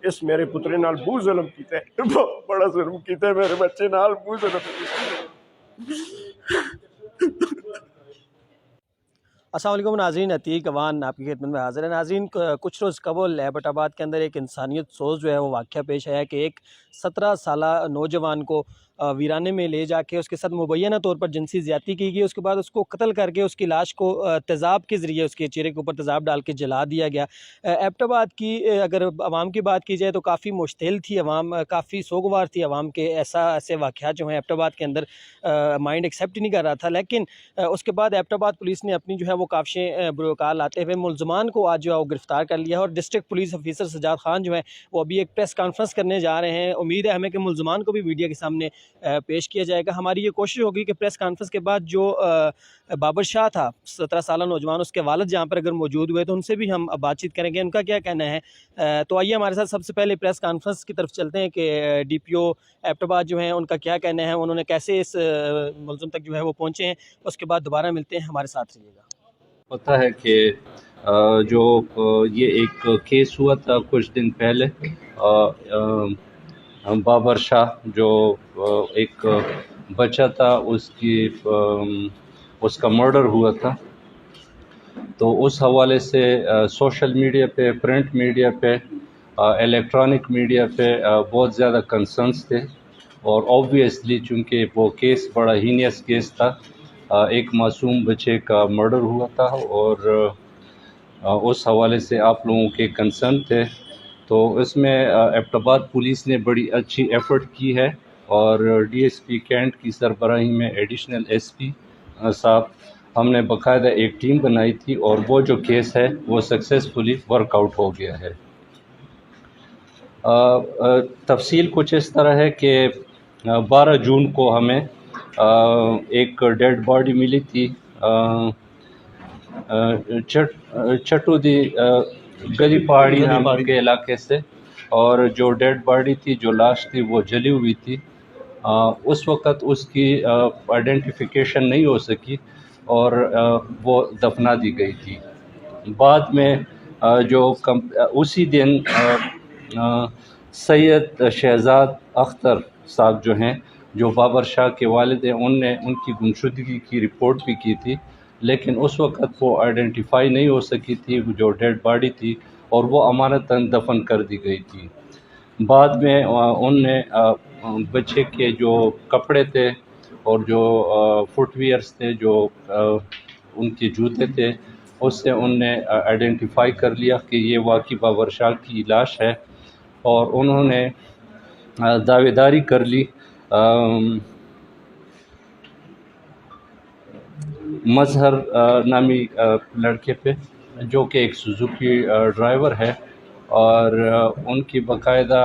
اس میرے پترے نال بہت ظلم کیتا ہے، بہت بڑا ظلم کیتا ہے میرے بچے نال، بہت ظلم کیتا ہے۔ السلام علیکم ناظرین، عتیق اوان آپ کی خدمت میں حاضر ہے۔ ناظرین، کچھ روز قبل ایبٹ آباد کے اندر ایک انسانیت سوز جو ہے وہ واقعہ پیش آیا کہ ایک 17 سالہ نوجوان کو ویرانے میں لے جا کے اس کے ساتھ مبینہ طور پر جنسی زیادتی کی گئی، اس کے بعد اس کو قتل کر کے اس کی لاش کو تیزاب کے ذریعے اس کے چہرے کے اوپر تیزاب ڈال کے جلا دیا گیا۔ ایبٹ آباد کی اگر عوام کی بات کی جائے تو کافی مشتعل تھی عوام، کافی سوگوار تھی عوام کے، ایسے واقعات جو ہیں ایبٹ آباد کے اندر مائنڈ ایکسیپٹ نہیں کر رہا تھا۔ لیکن اس کے بعد ایبٹ آباد پولیس نے اپنی جو ہے وہ کاوشیں بروکار لاتے ہوئے ملزمان کو آج جو ہے وہ گرفتار کر لیا ہے، اور district police officer Sajjad Khan جو ہیں وہ ابھی ایک پریس کانفرنس کرنے جا رہے ہیں۔ امید ہے ہمیں کہ ملزمان کو بھی میڈیا کے سامنے پیش کیا جائے گا۔ ہماری یہ کوشش ہوگی کہ پریس کانفرنس کے بعد جو بابر شاہ تھا 17 سالہ نوجوان، اس کے والد جہاں پر اگر موجود ہوئے تو ان سے بھی ہم بات چیت کریں گے، ان کا کیا کہنا ہے۔ تو آئیے ہمارے ساتھ سب سے پہلے پریس کانفرنس کی طرف چلتے ہیں کہ ڈی پی او ایبٹ آباد جو ہیں ان کا کیا کہنا ہے، انہوں نے کیسے اس ملزم تک جو ہے وہ پہنچے ہیں۔ اس کے بعد دوبارہ ملتے ہیں، ہمارے ساتھ رہیے گا۔ پتہ ہے کہ جو یہ ایک کیس ہوا تھا کچھ دن پہلے، بابر شاہ جو ایک بچہ تھا، اس کا مرڈر ہوا تھا، تو اس حوالے سے سوشل میڈیا پہ، پرنٹ میڈیا پہ، الیکٹرانک میڈیا پہ بہت زیادہ کنسرنس تھے، اور آبویسلی چونکہ وہ کیس بڑا ہینیس کیس تھا، ایک معصوم بچے کا مرڈر ہوا تھا، اور اس حوالے سے آپ لوگوں کے کنسرن تھے۔ تو اس میں ایبٹ آباد پولیس نے بڑی اچھی ایفرٹ کی ہے، اور ڈی ایس پی کینٹ کی سربراہی میں ایڈیشنل ایس پی صاحب، ہم نے باقاعدہ ایک ٹیم بنائی تھی، اور وہ جو کیس ہے وہ سکسیسفلی ورک آؤٹ ہو گیا ہے۔ تفصیل کچھ اس طرح ہے کہ 12 جون کو ہمیں ایک ڈیڈ باڈی ملی تھی چٹو دی گلی پہاڑی نام کے علاقے سے، اور جو ڈیڈ باڈی تھی، جو لاش تھی، وہ جلی ہوئی تھی۔ اس وقت اس کی آئیڈینٹیفیکیشن نہیں ہو سکی، اور وہ دفنا دی گئی تھی۔ بعد میں اسی دن سید شہزاد اختر صاحب جو ہیں، جو بابر شاہ کے والد ہیں، ان کی گمشدگی کی رپورٹ بھی کی تھی، لیکن اس وقت وہ آئیڈینٹیفائی نہیں ہو سکی تھی جو ڈیڈ باڈی تھی، اور وہ امانتاً دفن کر دی گئی تھی۔ بعد میں ان نے بچے کے جو کپڑے تھے اور جو فٹ ویئرس تھے، جو ان کے جوتے تھے، اس سے ان نے آئیڈینٹیفائی کر لیا کہ یہ واقعی بابر شاہ کی لاش ہے، اور انہوں نے دعوے داری کر لی مظہر نامی لڑکے پہ، جو کہ ایک سوزوکی ڈرائیور ہے، اور ان کی باقاعدہ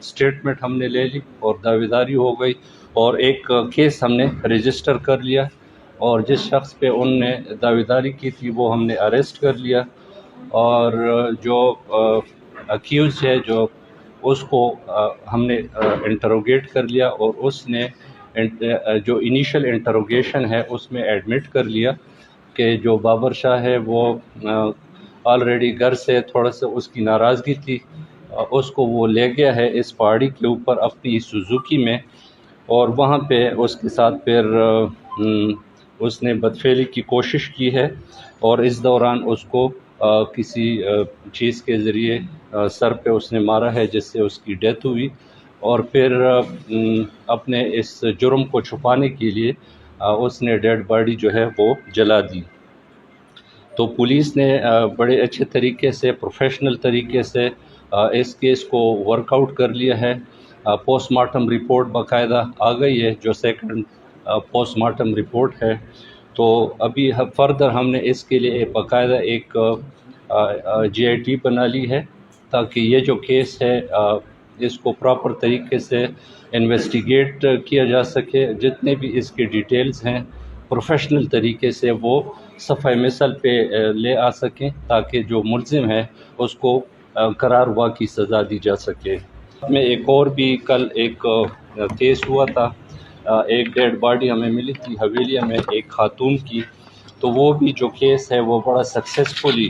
سٹیٹمنٹ ہم نے لے لی اور دعوے داری ہو گئی، اور ایک کیس ہم نے رجسٹر کر لیا، اور جس شخص پہ ان نے دعوے داری کی تھی وہ ہم نے اریسٹ کر لیا، اور جو اکیوز ہے اس کو ہم نے انٹروگیٹ کر لیا، اور اس نے جو انیشل انٹروگیشن ہے اس میں ایڈمٹ کر لیا کہ جو بابر شاہ ہے وہ آلریڈی گھر سے تھوڑا سا اس کی ناراضگی تھی، اس کو وہ لے گیا ہے اس پہاڑی کے اوپر اپنی سوزوکی میں، اور وہاں پہ اس کے ساتھ پھر اس نے بدفعلی کی کوشش کی ہے، اور اس دوران اس کو کسی چیز کے ذریعے سر پہ اس نے مارا ہے، جس سے اس کی ڈیتھ ہوئی، اور پھر اپنے اس جرم کو چھپانے کے لیے اس نے ڈیڈ باڈی جو ہے وہ جلا دی۔ تو پولیس نے بڑے اچھے طریقے سے، پروفیشنل طریقے سے اس کیس کو ورک آؤٹ کر لیا ہے۔ پوسٹ مارٹم رپورٹ باقاعدہ آ گئی ہے، جو سیکنڈ پوسٹ مارٹم رپورٹ ہے۔ تو ابھی فردر ہم نے اس کے لیے باقاعدہ ایک جی آئی ٹی بنا لی ہے، تاکہ یہ جو کیس ہے اس کو پراپر طریقے سے انویسٹیگیٹ کیا جا سکے، جتنے بھی اس کی ڈیٹیلز ہیں پروفیشنل طریقے سے وہ صفحہ مثل پہ لے آ سکیں، تاکہ جو ملزم ہے اس کو قرار کی سزا دی جا سکے۔ میں ایک اور بھی کل ایک کیس ہوا تھا، ایک ڈیڈ باڈی ہمیں ملی تھی حویلیہ میں ایک خاتون کی، تو وہ بھی جو کیس ہے وہ بڑا سکسیسفلی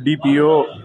DPO